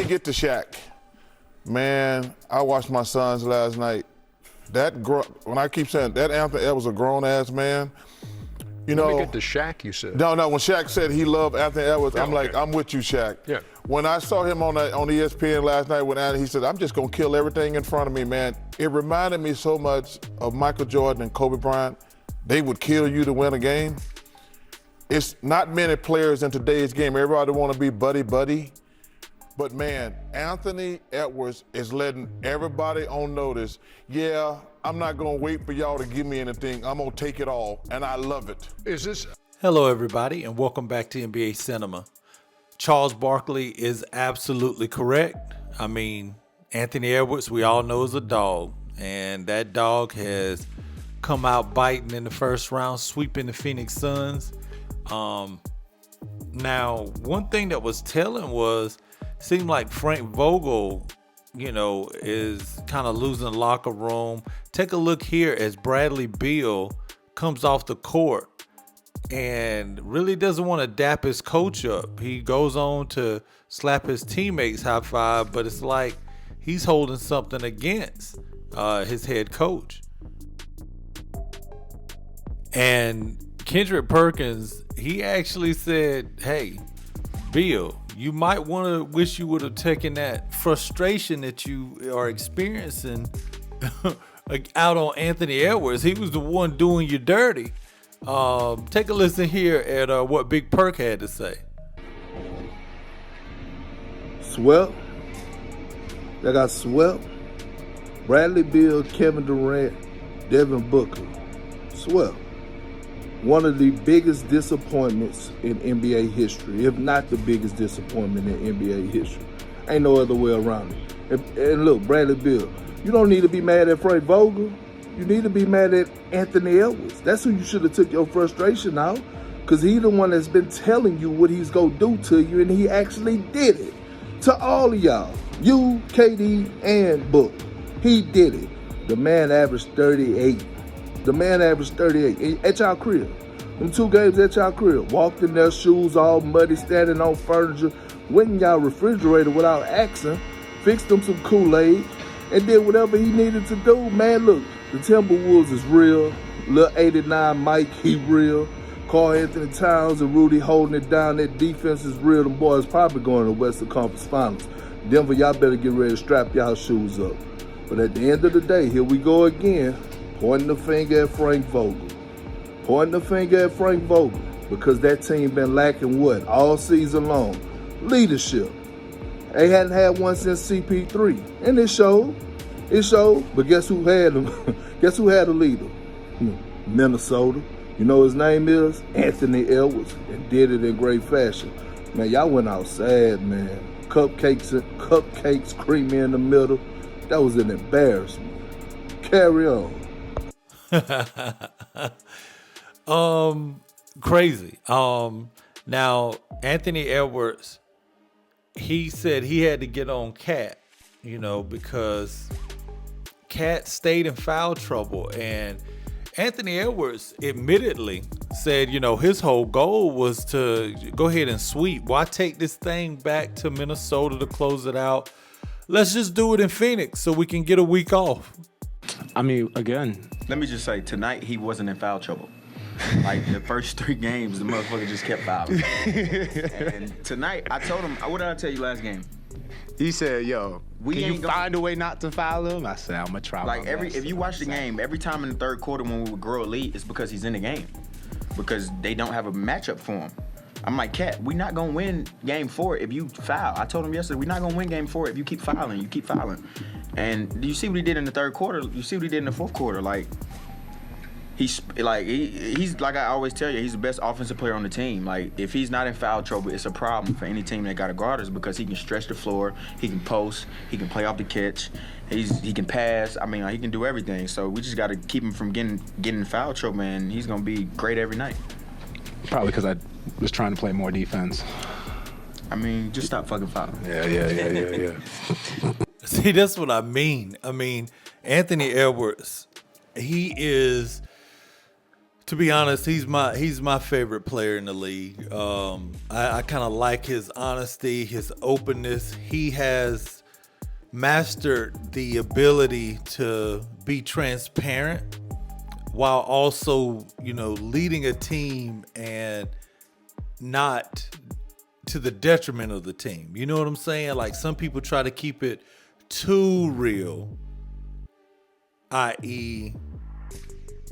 get to Shaq, man, I watched my sons last night. When I keep saying that Anthony Edwards was a grown-ass man, you know. Let me get to Shaq, you said. No, when Shaq said he loved Anthony Edwards, I'm like, I'm with you, Shaq. Yeah. When I saw him on ESPN last night with Anthony, he said, I'm just going to kill everything in front of me, man. It reminded me so much of Michael Jordan and Kobe Bryant. They would kill you to win a game. It's not many players in today's game. Everybody want to be buddy-buddy. But, man, Anthony Edwards is letting everybody on notice, yeah, I'm not going to wait for y'all to give me anything. I'm going to take it all, and I love it. Hello, everybody, and welcome back to NBA Cinema. Charles Barkley is absolutely correct. I mean, Anthony Edwards, we all know, is a dog, and that dog has come out biting in the first round, sweeping the Phoenix Suns. Now, one thing that was telling was, seemed like Frank Vogel, is kind of losing the locker room. Take a look here as Bradley Beal comes off the court and really doesn't want to dap his coach up. He goes on to slap his teammates high five, but it's like he's holding something against his head coach. And Kendrick Perkins, he actually said, hey, Beal, you might want to wish you would have taken that frustration that you are experiencing out on Anthony Edwards. He was the one doing you dirty. Take a listen here at what Big Perk had to say. Swept. They got swept. Bradley Beal, Kevin Durant, Devin Booker. Swept. One of the biggest disappointments in NBA history, if not the biggest disappointment in NBA history. Ain't no other way around it. And look, Bradley Beal, you don't need to be mad at Frank Vogel. You need to be mad at Anthony Edwards. That's who you should have took your frustration out, because he's the one that's been telling you what he's going to do to you, and he actually did it. To all of y'all, you, KD, and Book, he did it. The man averaged 38. The man averaged 38 at y'all crib. Them 2 games at y'all crib. Walked in their shoes all muddy, standing on furniture, went in y'all refrigerator without asking, fixed them some Kool-Aid, and did whatever he needed to do. Man, look, the Timberwolves is real. Lil 89 Mike, he real. Karl Anthony Towns and Rudy holding it down. That defense is real. Them boys probably going to the Western Conference Finals. Denver, y'all better get ready to strap y'all shoes up. But at the end of the day, here we go again. Pointing the finger at Frank Vogel. Pointing the finger at Frank Vogel. Because that team been lacking what? All season long. Leadership. They hadn't had one since CP3. And it showed. It showed. But guess who had them? Guess who had a leader? Minnesota. You know his name is? Anthony Edwards. And did it in great fashion. Man, y'all went out sad, man. Cupcakes, creamy in the middle. That was an embarrassment. Carry on. Crazy. Now Anthony Edwards, he said he had to get on Cat, because Cat stayed in foul trouble, and Anthony Edwards admittedly said, his whole goal was to go ahead and sweep. Why take this thing back to Minnesota to close it out? Let's just do it in Phoenix so we can get a week off. I mean, again, let me just say, tonight he wasn't in foul trouble. Like the first 3 games, the motherfucker just kept fouling. And tonight, I told him, what did I tell you last game? he said, "Yo, we can ain't you gonna find a way not to foul him?" I said, "I'm gonna try." Like if you watch the game, every time in the third quarter when we would grow a lead, it's because he's in the game, because they don't have a matchup for him. I'm like, Cat, we're not gonna win game 4 if you foul. I told him yesterday, we're not gonna win game 4 if you keep fouling. You keep fouling. And you see what he did in the third quarter. You see what he did in the fourth quarter. Like, he's like I always tell you, he's the best offensive player on the team. Like, if he's not in foul trouble, it's a problem for any team that got a guard us, because he can stretch the floor, he can post, he can play off the catch, he can pass. I mean, he can do everything. So we just got to keep him from getting in foul trouble, and he's gonna be great every night. Probably because I was trying to play more defense. I mean, just stop fucking fouling. Yeah. See, that's what I mean. I mean, Anthony Edwards, he is To be honest, he's my favorite player in the league. I kind of like his honesty, his openness. He has mastered the ability to be transparent while also, leading a team and not to the detriment of the team. You know what I'm saying? Like some people try to keep it too real, i.e.,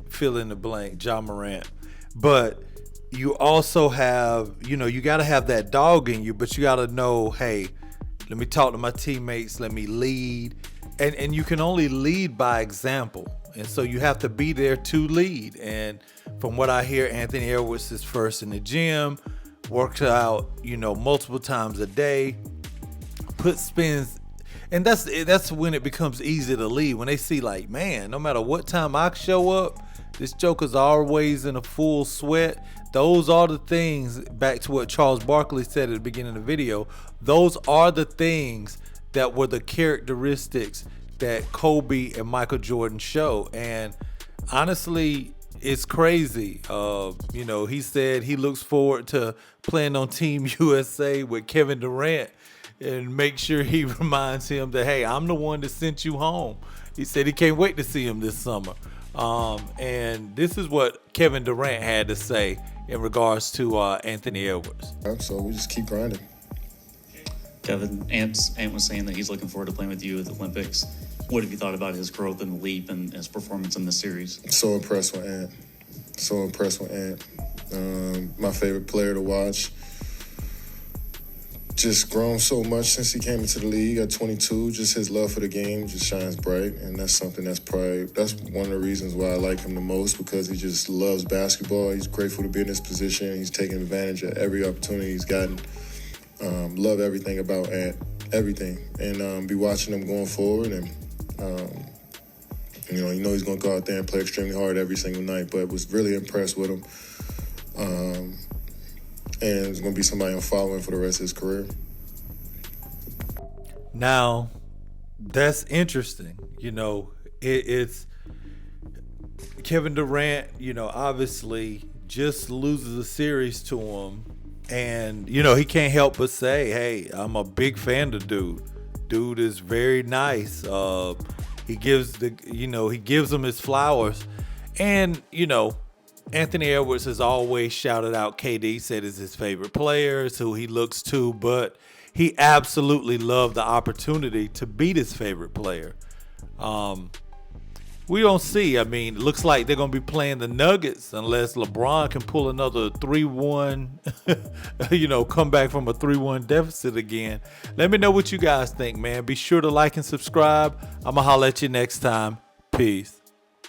fill in the blank, Ja Morant. But you also have, you got to have that dog in you, but you got to know, hey, let me talk to my teammates, let me lead. And you can only lead by example. And so you have to be there to lead. And from what I hear, Anthony Edwards is first in the gym, works out, multiple times a day, puts spins. And that's when it becomes easy to lead. When they see like, man, no matter what time I show up, this joker's always in a full sweat. Those are the things, back to what Charles Barkley said at the beginning of the video, those are the things that were the characteristics that Kobe and Michael Jordan show. And honestly, it's crazy. He said he looks forward to playing on Team USA with Kevin Durant and make sure he reminds him that, hey, I'm the one that sent you home. He said he can't wait to see him this summer. And this is what Kevin Durant had to say in regards to Anthony Edwards. So we just keep grinding. Kevin, Ant was saying that he's looking forward to playing with you at the Olympics. What have you thought about his growth and the leap and his performance in this series? So impressed with Ant. My favorite player to watch. Just grown so much since he came into the league at 22. Just his love for the game just shines bright, and that's something that's one of the reasons why I like him the most, because he just loves basketball. He's grateful to be in this position. He's taking advantage of every opportunity he's gotten. Love everything about Ant, everything, and be watching him going forward. And he's going to go out there and play extremely hard every single night. But was really impressed with him. And it's going to be somebody I'm following for the rest of his career. Now, that's interesting. It's Kevin Durant, obviously just loses a series to him. And, he can't help but say, hey, I'm a big fan of dude. Dude is very nice. He gives him his flowers. And, Anthony Edwards has always shouted out KD, said is his favorite player, it's who he looks to, but he absolutely loved the opportunity to beat his favorite player. We don't see. It looks like they're going to be playing the Nuggets unless LeBron can pull another 3-1, come back from a 3-1 deficit again. Let me know what you guys think, man. Be sure to like and subscribe. I'm going to holler at you next time. Peace.